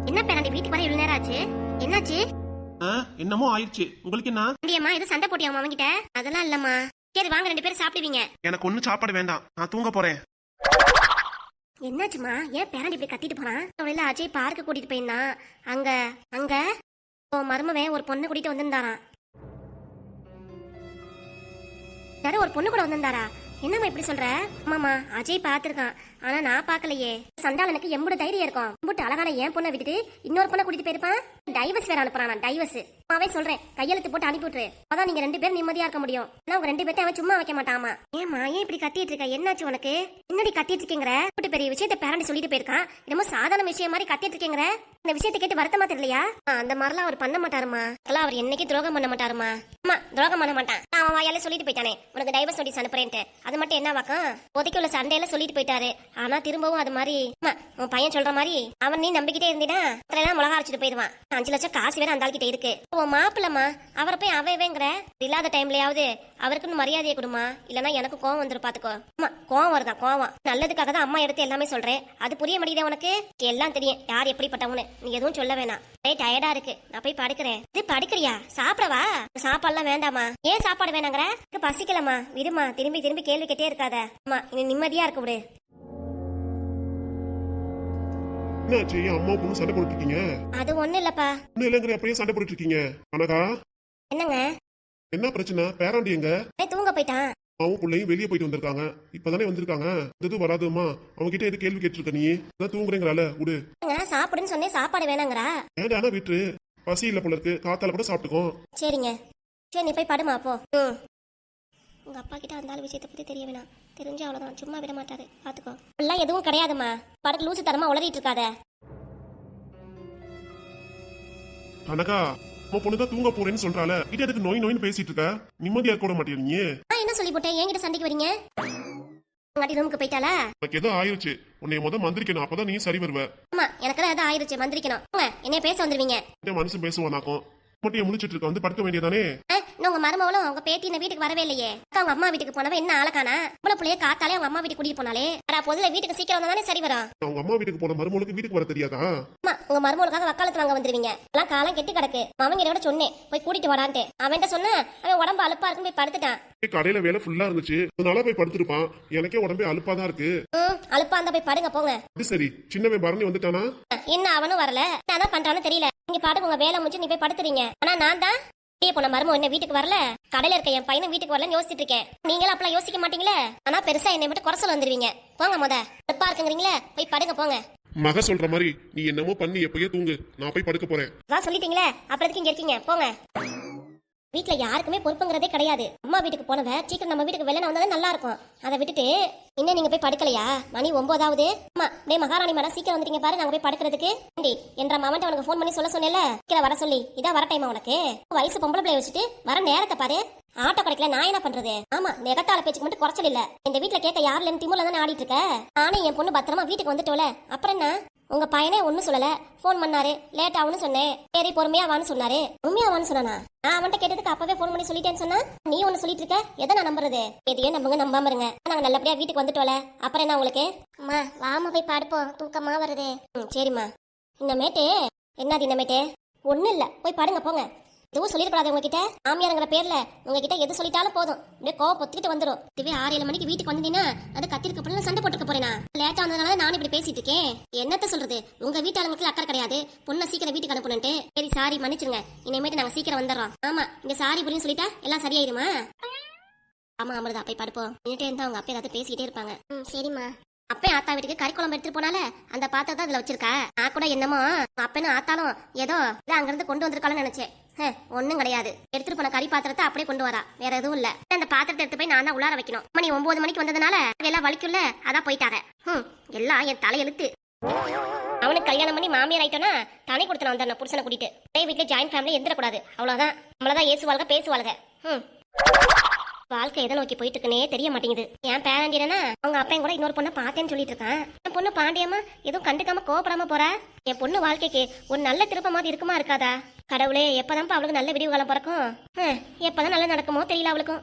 என்ன பேராண்டி வீட்டுக்கு வர இவ்வளவு நேரம் ஆச்சு? என்னாச்சு? என்னமோ ஆயிடுச்சு. உங்களுக்கு என்ன? அம்மா இது சண்டை போட்டியாமா அவன்கிட்ட? அதெல்லாம் இல்லம்மா. சரி வாங்க, 2 பேரும் சாப்பிடுவீங்க. எனக்கு ஒண்ணு சாப்பாடு வேண்டாம், நான் தூங்க போறேன். என்னாச்சுமா? ஏன் பேராண்டி இப்படி கத்திட்டு போறான்? அவளையில அஜய் பார்க்க கூட்டிட்டு போயிருந்தான். அங்க அங்க மருமவன் ஒரு பொண்ணு கூட்டிட்டு வந்திருந்தாராம். யாரோ ஒரு பொண்ணு கூட வந்திருந்தாரா? என்னம்மா இப்படி சொல்ற? ஆமாமா, அஜய் பாத்துருக்கான். ஆனா நான் பாக்கலையே. சண்டாளனுக்கு எம்புடு தைரியம் இருக்கும். எம்புட்டு அழகான ஏன் பொண்ணை விட்டுட்டு இன்னொரு பொண்ணை கூட்டிட்டு போயிருப்பான். டைவர்ஸ் வேற அனுப்புறான். டைவர்ஸ் அவே சொல்றேன், கையெழுத்து போட்டு அனுப்பிவிட்டுரு. அதான் நீங்க 2 பேரும் நிம்மதியா இருக்க முடியும். ஆனா உங்க 2 பேர்த்தையும் அவன் சும்மா வைக்க மாட்டாமா. ஏமா ஏன் இப்படி கத்திட்டு இருக்க? என்னாச்சு உனக்கு? என்னடி கத்திட்டு இருக்கீங்கிற? பெரிய விஷயத்த பேரண்டி சொல்லிட்டு போயிருக்கான். என்னமோ சாதாரண விஷயம் மாதிரி கத்திட்டு இருக்கீங்கிற? இந்த விஷயத்தை கேட்டு வருத்தமா தெரியலையா? அந்த மாதிரிலாம் அவர் பண்ண மாட்டாருமா. அதெல்லாம் அவர் என்னைக்கு துரோகம் பண்ண மாட்டாருமா. ஆமா, துரோகம் பண்ண மாட்டான். அவன் வாயாலே சொல்லிட்டு போயிட்டானே உனக்கு டைவர்ஸ் நோட்டீஸ் அனுப்புறேன்ட்டு. அது மட்டும் என்ன வாக்கம்? ஒதுக்கி உள்ள சண்டையில சொல்லிட்டு போயிட்டாரு. ஆனா திரும்பவும் அது மாதிரி உன் பையன் சொல்ற மாதிரி அவன் நீ நம்பிக்கிட்டே இருந்தீனா அதெல்லாம் மிளகா அரைச்சிட்டு போயிடுவான். 5 லட்சம் காசு வேற அந்த ஆள்கிட்ட இருக்கு. உன் மாப்பிள்ளமா அவரை போய் அவைவேங்கிற? இல்லாத டைம்லயாவது அவருக்குன்னு மரியாதையை கொடுமா, இல்லன்னா எனக்கு கோவம் வந்துடும் பாத்துக்கோ. ஆமா, கோவம் வருதான். கோவம் நல்லதுக்காக தான் அம்மா எடுத்து எல்லாமே சொல்றேன். அது புரிய முடியுதா உனக்கு? எல்லாம் தெரியும் யார் எப்படிப்பட்டவனு. நீ எதுவும் சொல்ல வேணாம். டயர்டா இருக்கு, நான் போய் படுக்கிறேன். இது படுக்கிறியா? சாப்பிடவா? சாப்பாடுலாம் வேண்டாமா? ஏன் சாப்பாடு வேணாங்கிற? பசிக்கலமா, விடுமா. திரும்பி திரும்பி கேள்வி கேட்டே இருக்காத. அம்மா நீ நிம்மதியா இருக்க விடு. என்னாச்சு? அம்மா பொண்ணு சண்டை போட்டு இருக்கீங்க? அது ஒண்ணு இல்லப்பா. ஒண்ணு இல்லங்கிற அப்படியே சண்டை போட்டு இருக்கீங்க? அனகா என்னங்க? என்ன பிரச்சனை? பேராண்டி எங்க? தூங்க போயிட்டான். அவன் பிள்ளையும் வெளியே போயிட்டு வந்திருக்காங்க. இப்பதானே வந்திருக்காங்க. இது வராதுமா. அவங்க கிட்ட எது கேள்வி கேட்டிருக்க? நீ தான் தூங்குறேங்கிறால, விடு. சாப்பிடுன்னு சொன்னே, சாப்பாடு வேணாங்கிறா. ஏன்டா வீட்டு பசி இல்ல போல இருக்கு, காத்தால கூட சாப்பிட்டுக்கோ. சரிங்க, சரி நீ போய் படுமா போ. உங்க அப்பா கிட்ட அந்த விஷயத்தை பத்தி தெரிய வேணாம். தெரிஞ்சு அவ்வளவுதான், சும்மா விட மாட்டாரு, பாத்துக்கோ. எல்லாம் எதுவும் கிடையாதுமா. படுக்க லூசு தரமா உளறிட்டு இருக்காத. அனகா உன் பொண்ணுதான் தூங்க போறேன்னு சொல்றால, இது எதுக்கு நோய் நோயின்னு பேசிட்டு இருக்க? நிம்மதியா இருக்க மாட்டியா நீ? நான் என்ன சொல்லி போட்டேன்? என்கிட்ட சண்டைக்கு வரீங்க? உங்க ரூமுக்கு போயிட்டாளா? எனக்கு எதோ ஆயிருச்சு. உன்னை மந்திரிக்கணும், அப்பதான் நீ சரி வருவ. ஆமா, எனக்கு தான் எதோ ஆயிருச்சு, மந்திரிக்கணும். என்னைய பேச வந்துருவீங்க. மனுஷன் பேசுவானாக்கும். மட்டும் முடிச்சிட்டு இருக்க, வந்து படுக்க வேண்டியதானே? உங்க மருமவளும் அவங்க பேத்தி இந்த வீட்டுக்கு வரவே இல்லையே. அவங்க அம்மா வீட்டுக்கு போனவ என்ன ஆளக்கானா? இவ்வளவு பிள்ளைய காத்தாலே அவங்க அம்மா வீட்டுக்கு கூட்டிட்டு போனாலே. பொதுல வீட்டுக்கு சீக்கிரம் வந்தானே சரி வரும். அவங்க அம்மா வீட்டுக்கு போன மருமகளுக்கு வீட்டுக்கு வர தெரியாதா? அம்மா உங்க மருமகளுக்காக வக்காலத்து வாங்க வந்துருவீங்க. எல்லாம் காலம் கெட்டு கிடக்கு. அவங்கிட்ட சொன்னேன் போய் கூட்டிட்டு வரான்ட்டு. அவன்கிட்ட சொன்ன அவன் உடம்பு அலுப்பா இருக்குன்னு போய் படுத்துட்டான். கடையில வேலை ஃபுல்லா இருந்துச்சு, அதனால போய் படுத்துருப்பான். எனக்கே உடம்பே அலுப்பா தான் இருக்கு. அலுப்பா இருந்தா போய் படுங்க போங்க. அது சரி, சின்னவன் பரணி வந்துட்டானா? என்ன அவனும் வரல, நான் தான் பண்றான்னு தெரியல. நீங்க பாட்டுக்கு உங்க வேலை முடிச்சு நீ போய் படுத்துறீங்க. ஆனா நான் தான் போன மருமம் என்ன வீட்டுக்கு வரல, கடையில இருக்க என் பையனும் வீட்டுக்கு வரலன்னு யோசிச்சுட்டு இருக்கேன். நீங்களும் அப்பெல்லாம் யோசிக்க மாட்டீங்களே. ஆனா பெருசா என்னை மட்டும் குறைச்சல் வந்துருவீங்க. போங்க, அலுப்பா இருக்குங்கிறீங்களே, போய் படுங்க போங்க. மக சொல்ற மாதிரி நீ என்னமோ பண்ணி எப்பயே தூங்கு, நான் போய் படுக்க போறேன். வா சொல்லிட்டீங்களே, அப்புறம் எதுக்கு இங்க இருக்கீங்க? போங்க. வீட்டுல யாருக்குமே பொறுப்புங்கிறதே கிடையாது. அம்மா வீட்டுக்கு போனவ சீக்கிரம் நம்ம வீட்டுக்கு வெளில வந்தாலே நல்லா இருக்கும். அதை விட்டுட்டு இன்னும் நீங்க போய் படுக்கலையா? மணி 9ஆவது. அம்மா டே மகாராணி மேடம் சீக்கிரம் வந்துட்டீங்க பாரு, நாங்க போய் படுக்கிறதுக்கு. என்ற மாமன்ட்ட உனக்கு ஃபோன் பண்ணி சொல்ல சொன்னேன்ல, சீக்கிரம் வர சொல்லி. இதான் வர டைமா உனக்கு? வயசு பொம்பளை பிள்ளைய வச்சுட்டு வர நேரத்தை பாரு. ஆட்டோ கிடைக்கல, நான் என்ன பண்றது? ஆமா, நெகத்தால பேச்சுக்கு மட்டும் குறைச்சல் இல்ல. இந்த வீட்டுல கேட்க யாருல இருந்து திமுல தானே ஆடிட்டு இருக்க. நானே என் பொண்ணு பத்திரமா வீட்டுக்கு வந்துட்டோல, அப்புறம் என்ன? உங்க பையனே ஒன்னும் சொல்லல, போன் பண்ணாரு, லேட் ஆகும்னு சொன்னேன். சரி பொறுமையா வான்னு சொன்னாரு. உண்மையா வான்னு சொன்னானா? நான் அவன்கிட்ட கேட்டதுக்கு அப்பவே போன் பண்ணி சொல்லிட்டேன்னு சொன்னா, நீ ஒன்னு சொல்லிட்டு இருக்க. எதை நான் நம்புறது? எதையே நம்புங்க, நம்பாம இருங்க. நாங்க நல்லபடியா வீட்டுக்கு வந்துட்டோல, அப்புறம் என்ன உங்களுக்கு? அம்மா வாமா போய் படுப்போம், தூக்கமா வருது. சரிம்மா. இன்னமேட்டு என்னது? இன்னமேட்டு ஒன்னும் இல்ல, போய் படுங்க போங்க. எதுவும் சொல்லிடக்கூடாது உங்ககிட்ட. மாமியாருங்கிற பேர்ல உங்ககிட்ட எது சொல்லிட்டாலும் போதும், அப்படியே கோவம் பொத்துக்கிட்டு வந்துடும். இதுவே 6-7 மணிக்கு வீட்டுக்கு வந்தீங்கன்னா அது கத்திருக்க போல சண்டை போட்டுக்க போறேனா? லேட்டா வந்ததுனால நானும் இப்படி பேசிட்டு இருக்கேன். என்னத்த சொல்றது? உங்க வீட்டாளுங்களுக்கு அக்கறை கிடையாது. பொண்ணை சீக்கிரம் வீட்டுக்கு அனுப்பணுன்ட்டு. சரி சாரி, மன்னிச்சிருங்க. இனிமேட்டு நாங்க சீக்கிரம் வந்துடுறோம். ஆமா, இங்க சாரி புரியும் சொல்லிட்டா எல்லாம் சரியாயிருமா? ஆமா அமிர்தா, போய் படுப்போம். நின்னுட்டே இருந்தா அவங்க அப்பா ஏதாவது பேசிக்கிட்டே இருப்பாங்க. சரிம்மா. அப்பே ஆத்தா வீட்டுக்கு கறி குழம்பு எடுத்துட்டு போனால அந்த பாத்திரத்தை அதுல வச்சிருக்கா. நான் கூட என்னமோ அப்பனும் ஆத்தாலும் ஏதோ அங்க இருந்து கொண்டு வந்திருக்கான்னு நினைச்சேன். ஒண்ணும் கிடையாது. எடுத்துட்டு போன கறி பாத்திரத்தை அப்படியே கொண்டு வரா, வேற எதுவும் இல்ல. அந்த பாத்திரத்தை எடுத்து போய் நான் தான் உள்ளார வைக்கணும். மணி 9 மணிக்கு வந்ததுனால எல்லாம் வலிக்கும்ல, அதான் போயிட்டாங்க. எல்லாம் என் தலையெழுத்து. அவனுக்கு கல்யாணம் பண்ணி மாமியார் ஆயிட்டோன்னா தனி கொடுத்தன வந்த புருஷனை கூட்டிட்டு ஒரே வீட்டுல ஜாயின்ட் ஃபேமிலி எந்திரக்கூடாது, அவ்வளவுதான். நம்மளதான் ஏசுவாளுக பேசுவாளுக. வாழ்க்கை எதை நோக்கி போயிட்டு இருக்குன்னே தெரிய மாட்டேங்குது. என் பேரண்டினா அவங்க அப்பையும் கூட இன்னொரு பொண்ணை பார்த்தேன்னு சொல்லிட்டு இருக்கான். என் பொண்ணு பாண்டியம்மா எதுவும் கண்டுக்காம கோவப்படாம போறா. என் பொண்ணு வாழ்க்கைக்கு ஒரு நல்ல திருப்ப மாதிரி இருக்குமா இருக்காதா? கடவுளே, எப்பதான் அவளுக்கு நல்ல விடிவு காலம் பிறக்கும்? எப்பதான் நல்லா நடக்குமோ தெரியல அவளுக்கும்.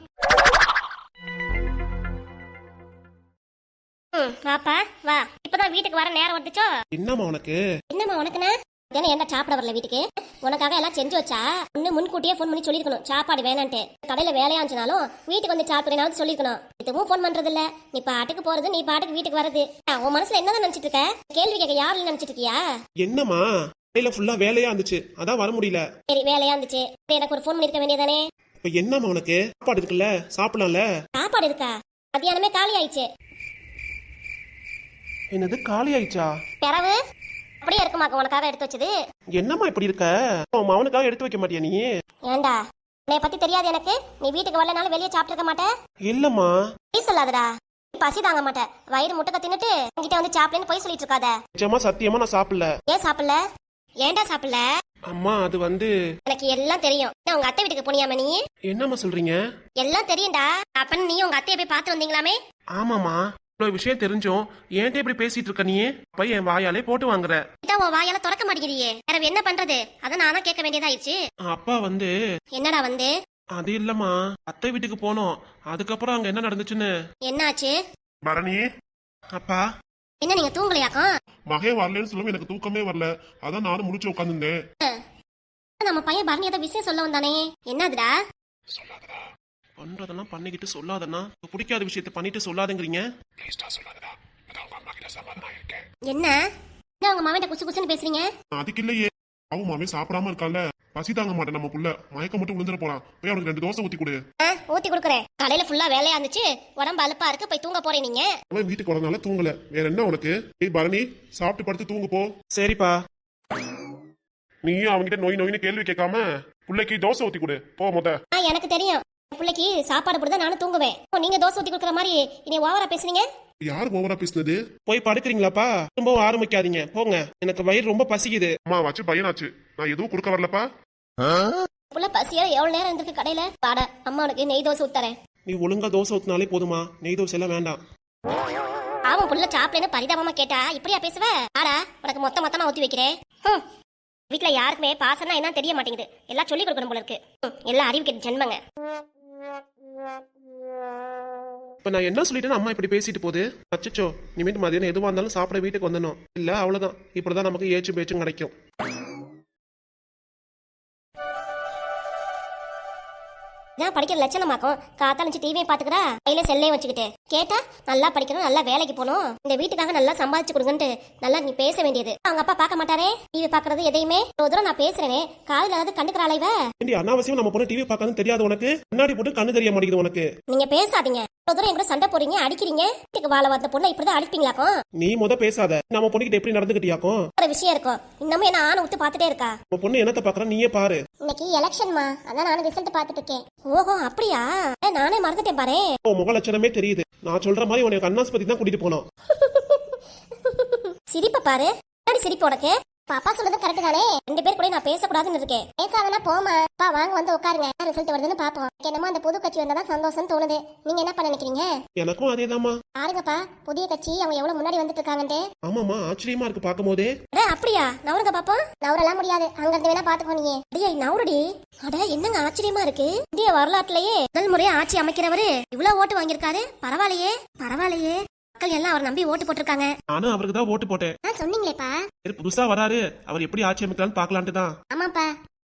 வாப்பா வா, இப்பதான் வீட்டுக்கு வர நேரம் வந்துச்சோ. என்னம்மா உனக்கு? என்னம்மா உனக்குன்னா? தானே ஏன்டா சாப்பிட வரல வீட்டுக்கு? உனக்காக எல்லாம் செஞ்சு வச்சா ஒண்ணு முன்கூட்டியே ஃபோன் பண்ணி சொல்லிருக்கணும் சாப்பாடு வேணான்ட்டு. கடையில வேலையா இருந்துனாலும் வீட்டுக்கு வந்து சாப்பிடுறேனாவது சொல்லிருக்கணும். இதுவும் ஃபோன் பண்றது இல்ல. நீ பாட்டுக்கு போறது, நீ பாட்டுக்கு வீட்டுக்கு வர்றது. உன் மனசுல என்னதான் நினைச்சிட்டு இருக்க? கேள்வி கேட்க யாரும் நினைச்சிட்டு இருக்கியா? என்னம்மா கடையில ஃபுல்லா வேலையா இருந்துச்சு, அதான் வர முடியல. சரி வேலையா இருந்துச்சு, எனக்கு ஒரு ஃபோன் பண்ணிருக்க வேண்டியதானே? இப்ப என்னம்மா உனக்கு சாப்பாடு இருக்குல்ல, சாப்பிடலாம்ல. சாப்பாடு இருக்கா? மத்தியானமே காலி ஆயிடுச்சு. என்னது காலி ஆயிடுச்சா? பிறவு அப்படியே இருக்குமாக்க உனக்காக எடுத்து வச்சது. என்னம்மா இப்படி இருக்க? உன் மவனுக்காக எடுத்து வைக்க மாட்டியா நீ? ஏண்டா உன்னை பத்தி தெரியாது எனக்கு? நீ வீட்டுக்கு வரலனாலும் வெளியே சாப்பிட்டு இருக்க மாட்டே. இல்லம்மா. பொய் சொல்லாதடா. பசி தாங்க மாட்டேன், வயிறு முட்டை தின்னுட்டு என்கிட்ட வந்து சாப்பிடுன்னு பொய் சொல்லிட்டு இருக்காத. நிஜமா சத்தியமா நான் சாப்பிடல. ஏன் சாப்பிடல? ஏன்டா சாப்பிடல? அம்மா அது வந்து எனக்கு எல்லாம் தெரியும். உங்க அத்தை வீட்டுக்கு போனியாம நீ? என்னம்மா சொல்றீங்க? எல்லாம் தெரியும்டா. அப்பன்னு நீ உங்க அத்தையை போய் பார்த்து வந்தீங்களாமே? ஆமாமா, இவ்வளவு விஷயம் தெரிஞ்சும் ஏன்ட்ட இப்படி பேசிட்டு இருக்க நீ? அப்ப என் வாயாலே போட்டு வாங்குற. இதான் உன் வாயால திறக்க மாட்டேங்கிறியே, வேற என்ன பண்றது? அதான் நானா கேட்க வேண்டியதாயிடுச்சு. அப்பா வந்து என்னடா வந்து? அது இல்லம்மா, அத்தை வீட்டுக்கு போனோம். அதுக்கப்புறம் அங்க என்ன நடந்துச்சுன்னு. என்னாச்சு? பரணி, அப்பா என்ன நீங்க தூங்கலையாக்கும்? மகே வரலன்னு சொல்லும் எனக்கு தூக்கமே வரல. அதான் நானும் முடிச்சு உட்காந்துருந்தேன். நம்ம பையன் பரணி ஏதோ விஷயம் சொல்ல வந்தானே, என்னதுடா? சொல்லாதடா, பண்றதெல்லாம் பண்ணிக்கிட்டு சொல்லாதன்னா, பிடிக்காத விஷயத்த பண்ணிட்டு சொல்லாதங்கிறீங்க. ப்ளீஸ்டா சொல்லாதடா. அதான் உங்க அம்மா கிட்ட சமாதானம் இருக்கேன். என்ன என்ன உங்க மாவட்ட குசு குசுன்னு பேசுறீங்க? அதுக்கு இல்லையே, அவன் மாமே சாப்பிடாம இருக்கால, பசி தாங்க மாட்டேன் நம்ம புள்ள. மயக்கம் மட்டும் விழுந்துட போறான். போய் அவனுக்கு 2 தோசை ஊத்தி கொடு. ஊத்தி கொடுக்குறேன். காலையில ஃபுல்லா வேலையா இருந்துச்சு, உடம்பு அலுப்பா இருக்கு, போய் தூங்க போறேன். நீங்க அவன் வீட்டுக்கு வரனால தூங்கல, வேற என்ன உனக்கு? ஏய் பரணி, சாப்பிட்டு படுத்து தூங்கு போ. சரிப்பா. நீயும் அவன்கிட்ட நோய் நோயின்னு கேள்வி கேட்காம புள்ளைக்கு தோசை ஊத்தி கொடு போ. எனக்கு தெரியும், பிள்ளைக்கு சாப்பாடு போட்டுதான் நானும் தூங்குவேன். நீங்க தோசை ஊத்தி கொடுக்குற மாதிரி இனி ஓவரா பேசுறீங்க. யார் ஓவரா பேசுனது? போய் படுக்கிறீங்களாப்பா? திரும்பவும் ஆரம்பிக்காதீங்க போங்க, எனக்கு வயிறு ரொம்ப பசிக்குது. அம்மா வச்சு பையனாச்சு, நான் எதுவும் கொடுக்க வரலப்பா. புள்ள பசியா எவ்வளவு நேரம் இருந்திருக்கு கடையில. பாட அம்மா உனக்கு நெய் தோசை ஊத்துறேன். நீ ஒழுங்கா தோசை ஊத்தினாலே போதுமா, நெய் தோசை எல்லாம் வேண்டாம். அவன் புள்ள சாப்பிடுன்னு பரிதாபமா கேட்டா இப்படியா பேசுவ? ஆடா உனக்கு மொத்தமா ஊத்தி வைக்கிறேன். வீட்டுல யாருக்குமே பாசம்னா என்ன தெரிய மாட்டேங்குது. எல்லாம் சொல்லி கொடுக்கணும் போல இருக்கு. எல்லாம் அறிவு கேட்டு ஜென்மங்க. இப்ப நான் என்ன சொல்லிட்டேன்னு அம்மா இப்படி பேசிட்டு போகுது. அச்சச்சோ, இனிமேட்டு மதியானம் எதுவா இருந்தாலும் சாப்பிட வீட்டுக்கு வந்துடணும். இல்ல அவ்வளவுதான், இப்படிதான் நமக்கு ஏச்சும் பேச்சும் கிடைக்கும். நான் படிக்கிற லட்சணமாக்கும் காத்தாலிச்சு டிவியை பாத்துக்கிறா, கையில செல்லையும் வச்சுக்கிட்டு. கேட்டா நல்லா படிக்கணும், நல்லா வேலைக்கு போகணும், இந்த வீட்டுக்காக நல்லா சம்பாதிச்சு கொடுங்கன்ட்டு நல்லா நீ பேச வேண்டியது. அவங்க அப்பா பார்க்க மாட்டாரே டிவி பாக்குறது எதையுமே. ஒரு தூரம் நான் பேசுறேனே காதுல ஏதாவது கண்டுக்கிறாளா இவ? அனாவசியம் நம்ம பொண்ணு டிவி பார்க்காதுன்னு தெரியாது உனக்கு? முன்னாடி போட்டு கண்ணு தெரிய மாட்டேங்குது உனக்கு. நீங்க பேசாதீங்க. ஒரு தூரம் எங்க சண்டை போறீங்க, அடிக்கிறீங்க. வீட்டுக்கு வாழ வந்த பொண்ணை இப்படிதான் அடிப்பீங்களாக்கும்? நீ முத பேசாத, நம்ம பொண்ணுகிட்ட எப்படி நடந்துகிட்டியாக்கும்? ஒரு விஷயம் இருக்கும், இன்னமும் என்ன ஆணை விட்டு பாத்துட்டே இருக்கா? நம்ம பொண்ணு என்னத்த பாக்குறா நீயே பாரு. இன்னைக்கு எலெக்ஷன்மா, அதான் நானும் ரிசல்ட் பாத்துட்டு இருக்கேன். ஓஹோ அப்படியா? நானே மறந்துட்டேன் பாரு. உன் முக லட்சணமே தெரியுது. நான் சொல்ற மாதிரி உனக்கு கண்ணாஸ்பத்தி தான் கூட்டிட்டு போனோம். சிரிப்ப பாரு, சிரிப்பு உனக்கு. பாப்பா சொல்றது கரெக்ட் தானே? 2 பேர் கூட நான் பேசக்கூடாதுன்னு இருக்கேன். பேசாதனா போமா. பா வாங்க வந்து உட்காருங்க, ரிசல்ட் வருதுன்னு பாப்போம். என்னமோ அந்த புது கட்சி வந்தாதான் சந்தோஷம் தோணுது. நீங்க என்ன பண்ண நினைக்கிறீங்க? எனக்கும் அதேதாம்மா. பாருங்கப்பா, புதிய கட்சி அவங்க எவ்வளவு முன்னாடி வந்துட்டு இருக்காங்கன்ட்டு. ஆமாமா, ஆச்சரியமா இருக்கு பாக்கும் போதே. அப்படியா? நவருங்க பாப்போம். நவரெல்லாம் முடியாது, அங்க இருந்து வேணா பாத்துக்கோ நீங்க. அடியே நவருடி. அட என்னங்க ஆச்சரியமா இருக்கு, இந்திய வரலாற்றுலயே முதல் முறையா ஆட்சி அமைக்கிறவரு இவ்வளவு ஓட்டு வாங்கியிருக்காரு. பரவாயில்லையே பரவாயில்லையே. மக்கள் எல்லாம் அவர் நம்பி ஓட்டு போட்டிருக்காங்க. நானும் அவருக்கு தான் ஓட்டு போட்டேன். சொன்னீங்களேப்பா, புதுசா வராரு, அவர் எப்படி ஆட்சி அமைக்கலாம்னு பாக்கலான்ட்டு தான். ஆமாப்பா,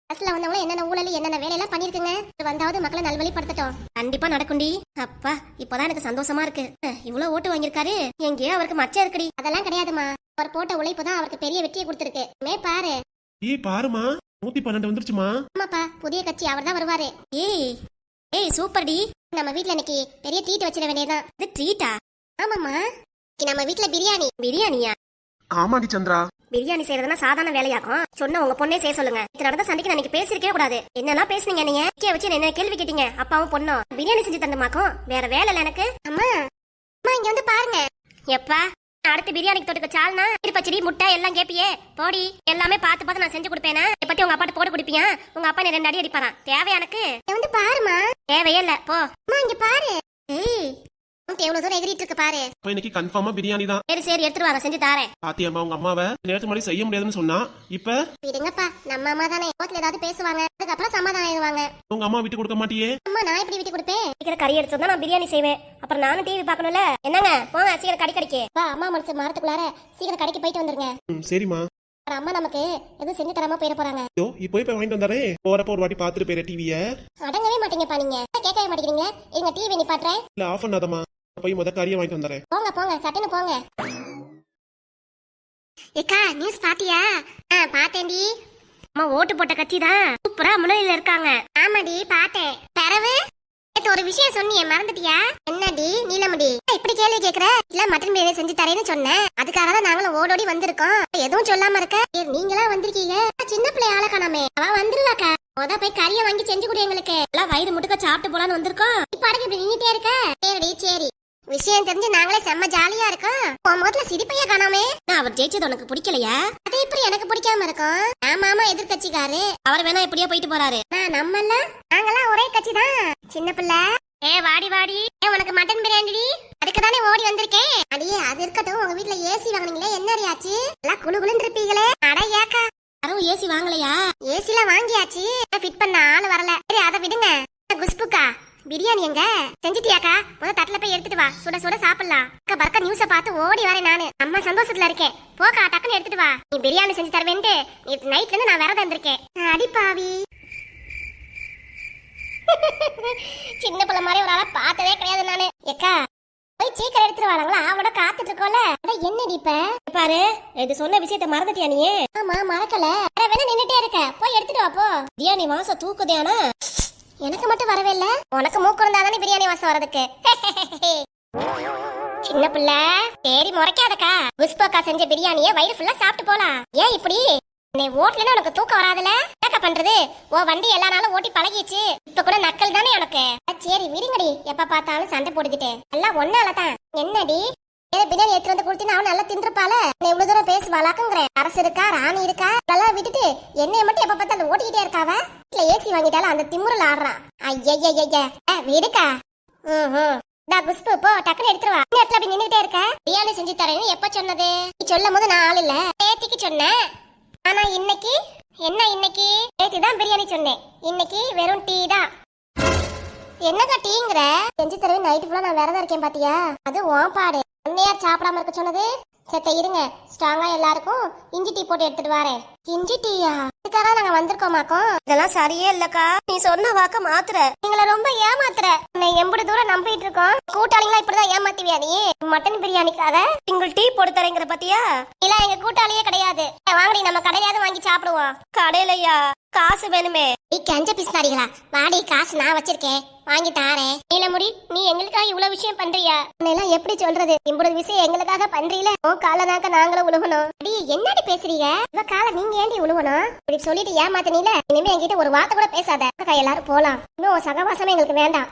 பஸ்ல வந்தவங்க என்னென்ன ஊழல் என்னென்ன வேலையெல்லாம் பண்ணிருக்குங்க. வந்தாவது மக்களை நல்வழிப்படுத்தட்டும். கண்டிப்பா நடக்கும்டி. அப்பா இப்பதான் எனக்கு சந்தோஷமா இருக்கு. இவ்வளவு ஓட்டு வாங்கியிருக்காரு, எங்கேயோ அவருக்கு மச்சம் இருக்குடி. அதெல்லாம் கிடையாதுமா, அவர் போட்ட உழைப்பு தான் அவருக்கு பெரிய வெற்றியை கொடுத்திருக்கு. பாரு. ஏய் பாருமா, 112 வந்துருச்சுமா. ஆமாப்பா, புதிய கட்சி அவர் தான் வருவாரு. ஏய் சூப்பர் டி. நம்ம வீட்ல இன்னைக்கு பெரிய ட்ரீட் வச்சிட வேண்டியதான். இது ட்ரீட்டா? ஆமாமா, நம்ம வீட்ல பிரியாணியா? ஆமாடி சந்திரா. பிரியாணி செய்யறதுனா சாதாரண வேலையாக்கும். சொன்ன உங்க பொண்ணே செய்ய சொல்லுங்க. இது நடந்த சண்டைக்கு நான் பேசிருக்கே கூடாது. என்னெல்லாம் பேசுனீங்க நீங்க? வச்சு என்ன கேள்வி கேட்டீங்க? அப்பாவும் பொண்ணும் பிரியாணி செஞ்சு தந்துமாக்கும், வேற வேலை இல்ல எனக்கு. அம்மா இங்க வந்து பாருங்க. எப்பா அடுத்து பிரியாணிக்கு தொட்டுக்க சால்னா பச்சடி முட்டை எல்லாம் கேப்பியே போடி. எல்லாமே பார்த்து நான் செஞ்சு கொடுப்பேனா? இதை பத்தி உங்க அப்பாட்ட போட்டு குடிப்பியா? உங்க அப்பா என்ன 2 அடி அடிப்பாரான். தேவை எனக்கு? வந்து பாருமா. தேவையே இல்ல போ. இங்க பாரு. ஏய் எவ்வளவு தூரம் எகிரிட்டு இருக்கு பாரு. இன்னைக்கு கன்ஃபார்மா பிரியாணி தான். சரி எடுத்துட்டு வாங்க, செஞ்சு தாரேன். பாத்தியம்மா உங்க அம்மாவை நேரத்து முன்னாடி செய்ய முடியாதுன்னு சொன்னா, இப்ப விடுங்கப்பா, நம்ம அம்மா தானே. கோத்துல ஏதாவது பேசுவாங்க, அதுக்கப்புறம் சமாதானம் ஆயிடுவாங்க. உங்க அம்மா விட்டு கொடுக்க மாட்டியே? அம்மா நான் எப்படி விட்டு கொடுப்பேன்? சீக்கிரம் கறி எடுத்து வந்தா நான் பிரியாணி செய்வேன். அப்புறம் நானும் டிவி பார்க்கணும்ல. என்னங்க போங்க சீக்கிரம் கடிக்கு. அம்மா மனசு மாறத்துக்குள்ளார சீக்கிரம் கடைக்கு போயிட்டு வந்துருங்க. சரிம்மா. அம்மா நமக்கு எதுவும் செஞ்சு தராம போயிட போறாங்க. ஐயோ இப்போ போய் வாங்கிட்டு வந்தாரே, போறப்ப ஒரு வாட்டி பாத்துட்டு போயிரு டிவிய. அடங்கவே மாட்டீங்கப்பா நீங்க, கேட்கவே மாட்டேங்கிறீங்க. எங்க டிவி நிப்பாட்டுறேன். இல்ல ஆஃப் பண்ணாதம்மா, போய் முத கறியை வாங்கிட்டு வந்தாரே. போங்க போங்க சட்டுன்னு போங்க. ஏக்கா நியூஸ் பாத்தியா? பாத்தேன்டி. அம்மா ஓட்டு போட்ட கட்சி தான் சூப்பரா முன்னிலையில இருக்காங்க. ஆமாடி பார்த்தேன். தரவு ஒரு விஷயம் சொன்னியே மறந்துட்டியா? என்னடி நீலமுடி இப்படி கேள்வி கேக்குற? இல்ல மட்டன் பிரியாணி செஞ்சு தரேன்னு சொன்னேன். அதுக்காக தான் நாங்களும் ஓடோடி வந்திருக்கோம். எதுவும் சொல்லாம இருக்க. நீங்களா வந்திருக்கீங்க, சின்ன பிள்ளை ஆள காணாமே. அவ வந்துருவாக்கா. முத போய் கறியை வாங்கி செஞ்சு கொடு எங்களுக்கு. எல்லாம் வயிறு முட்டுக்க சாப்பிட்டு போலான்னு வந்திருக்கோம். இப்ப அடக்கு இப்படி நின்னுட்டே இருக்க. சரிடி சரி, விஷயம் தெரிஞ்சு நாங்களே செம்ம ஜாலியா இருக்கோம். உன் முகத்துல சிரிப்பையா காணாமே. அவர் ஜெயிச்சது உனக்கு பிடிக்கலையா? அது எப்படி எனக்கு பிடிக்காம இருக்கும்? ஆமா எதிர்கட்சிக்காரு அவர் வேணா எப்படியோ போயிட்டு போறாரு. நம்ம நாங்கெல்லாம் ஒரே கட்சி தான். சின்ன பிள்ளை வாடி வாடி, உனக்கு மட்டன் பிரியாணி அதுக்கு தானே ஓடி வந்திருக்கேன். அடியே அது இருக்கட்டும், உங்க வீட்டுல ஏசி வாங்குனீங்களே என்ன ஆச்சு? எல்லாம் குளு குளுன்னு இருப்பீங்களே. அட ஏக்கா யாரும் ஏசி வாங்கலையா? ஏசில வாங்கியாச்சு, ஃபிட் பண்ண ஆளு வரல. சரி அதை விடுங்க. குஷ்புக்கா பிரியாணி எங்க செஞ்சிட்டியாக்கா? முத தட்டுல போய் எடுத்துட்டு வா, சுட சுட சாப்பிடலாம். பறக்க நியூஸ பார்த்து ஓடி வரேன் நானு. அம்மா சந்தோஷத்துல இருக்கேன். போக்கா டக்குன்னு எடுத்துட்டு வா. நீ பிரியாணி செஞ்சு தருவேன்ட்டு நைட்ல இருந்து நான் விரதம் இருந்திருக்கேன். அடிப்பாவி சின்ன பிள்ளை மாதிரி ஒரு ஆளை பார்த்ததே கிடையாது நானு. ஏக்கா போய் சீக்கிரம் எடுத்துட்டு வராங்களா? அவட காத்துட்டு இருக்கோம்ல. என்னடி இப்ப பாரு, இது சொன்ன விஷயத்த மறந்துட்டியா நீ? ஆமா மறக்கல. வேணா நின்னுட்டே இருக்க, போய் எடுத்துட்டு வா போ. பிரியாணி வாசம் தூக்குதேனா? எனக்கு மட்டும் வரவே இல்ல, உனக்கு மூக்கு இருந்தாதானே பிரியாணி வாசம் வரதுக்கு. சின்ன பிள்ளை தேடி முறைக்காதக்கா. புஷ்பக்கா செஞ்ச பிரியாணிய வயிறு ஃபுல்லா சாப்பிட்டு போலாம். ஏன் இப்படி? நீ ஓட்டலன்னா உனக்கு தூக்கம் வராதுல? என்ன பண்றது? ஓ வண்டி எல்லா நாளும் ஓட்டி பழகிச்சு. இப்ப கூட நக்கல் தானே உனக்கு. சரி விடுங்கடி, எப்ப பார்த்தாலும் சண்டை போட்டுக்கிட்டு. எல்லாம் ஒன்னாலதான். என்னடி ஏதோ பிரியாணி எடுத்து வந்து கொடுத்தீங்கன்னா அவன் நல்லா தின்றுப்பால. நீ இவ்வளவு தூரம் பேசுவாளாக்குங்கிறேன். அரசு இருக்கா ராணி இருக்கா நல்லா விட்டுட்டு என்னைய மட்டும் எப்ப பார்த்தாலும் ஓட்டிக்கிட்டே இருக்காவ. இல்ல ஏசி வாங்கிட்டாலும் அந்த திமுறல் ஆடுறான். ஐயா விடுக்கா. குஷ்பு போ டக்குன்னு எடுத்துட்டு வா. இடத்துல அப்படி நின்னுட்டே இருக்க. பிரியாணி செஞ்சு தரேன்னு எப்ப சொன்னது? நீ சொல்லும் போது நான் ஆள் இல்ல, பேத்திக்கு சொன்னேன். ஆனா இன்னைக்கு என்ன? இன்னைக்கு நேத்து தான் பிரியாணி சொன்னேன், இன்னைக்கு வெறும் டீ தான். என்னக்கா டீங்கிற? செஞ்சு தரவே நைட்டு ஃபுல்லா நான் விரதம் இருக்கேன் பாத்தியா? அது உன் பாடு. உன்னையார் சாப்பிடாம இருக்க சொன்னது? செத்த இருங்க, ஸ்ட்ராங்கா எல்லாருக்கும் இஞ்சி டீ போட்டு எடுத்துட்டு வரேன். இஞ்சி டீயா? இதுக்காக நாங்க வந்திருக்கோமாக்கோ? இதெல்லாம் சரியே இல்லக்கா. நீ சொன்ன வாக்க மாத்துற. நீங்கள ரொம்ப ஏமாத்துற. உன்னை எம்பது தூரம் நம்பிட்டு இருக்கோம். கூட்டாளிங்களா இப்படிதான் ஏமாத்துவியா நீ? மட்டன் பிரியாணிக்காக சிங்கிள் டீ போட்டு தரேங்கிற பாத்தியா? இல்ல எங்க கூட்டாளியே கிடையாது. வாங்கடி நம்ம கடையிலாவது வாங்கி சாப்பிடுவோம். கடையிலயா? காசு வேணுமே. நீ கஞ்ச பிஸ்தாரிகளா? வாடி, காசு நான் வச்சிருக்கேன், வாங்கி தாரேன். நீலமுடி நீ எங்களுக்காக இவ்வளவு விஷயம் பண்றியா? எல்லாம் எப்படி சொல்றது? இவ்வளவு விஷயம் எங்களுக்காக பண்றீல, உன் காலனாக்க நாங்களும் உழுகணும். அடி என்னடி பேசுறீங்க? இவ கால நீங்க ஏண்டி உழுகணும்? இப்படி சொல்லிட்டு ஏமாத்தினீல, இனிமே என்கிட்ட ஒரு வார்த்தை கூட பேசாத. எல்லாரும் போலாம். இன்னும் உன் சகவாசமே எங்களுக்கு வேண்டாம்.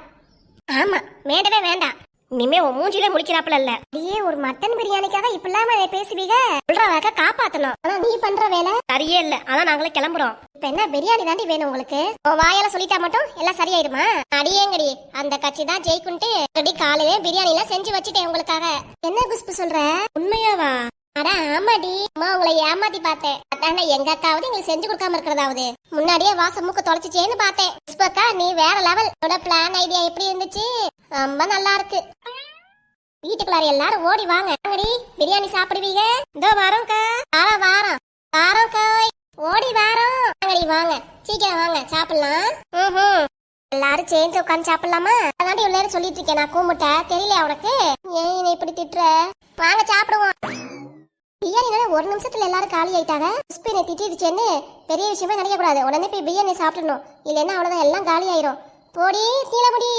ஆமா வேண்டவே வேண்டாம். இனிமே உன் மூஞ்சிலே முடிக்கிறாப்புல இல்ல. நீயே ஒரு மட்டன் பிரியாணிக்காக இப்படிலாம பேசுவீங்க? சொல்றவாக்க காப்பாத்தணும். ஆனா நீ பண்ற வேலை சரியே இல்ல. அதான் நாங்களே கிளம்புறோம். இப்ப என்ன பிரியாணி தாண்டி வேணும் உங்களுக்கு? உன் வாயால சொல்லிட்டா மட்டும் எல்லாம் சரியாயிடுமா? அடியேங்கடி அந்த கட்சி தான் ஜெயிக்குன்ட்டு அடி காலையிலே பிரியாணி எல்லாம் செஞ்சு வச்சுட்டேன் உங்களுக்காக. என்ன குஷ்பு சொல்ற? உண்மையாவா? அட ஆமாடி, அம்மா உங்களை ஏமாத்தி பார்த்தேன். அதான எங்க அக்காவது எங்களுக்கு செஞ்சு கொடுக்காம இருக்கிறதாவது. முன்னாடியே வாசம் மூக்க தொலைச்சிச்சேன்னு பார்த்தேன். புஷ்பக்கா நீ வேற லெவல். பிளான் ஐடியா எப்படி இருந்துச்சு? ரொம்ப நல்லா இருக்கு. வீட்டுக்குள்ளார எல்லாரும் ஓடி வாங்க. பிரியாணி சாப்பிடுவீங்க? இதோ வரோம்க்கா. வாரம் காய் ஓடி வாரோம். வாங்க சீக்கிரம் வாங்க சாப்பிடலாம். எல்லாரும் சேர்ந்து உட்காந்து சாப்பிடலாமா? அதாண்டி இவ்வளவு நேரம் சொல்லிட்டு இருக்கேன் நான் கூமுட்ட. தெரியல உனக்கு? ஏன் இப்படி திட்டுற? வாங்க சாப்பிடுவோம். பிரியாணி ஒரு நிமிஷத்துல எல்லாரும் காலி ஆயிட்டாங்க. புஷ்பினை திட்டிடுச்சேன்னு பெரிய விஷயமா நினைக்க கூடாது. உடனே போய் பிரியாணி சாப்பிடணும். இல்லைன்னா அவ்வளவுதான், எல்லாம் காலி ஆயிரும். போடி தீலமுடி.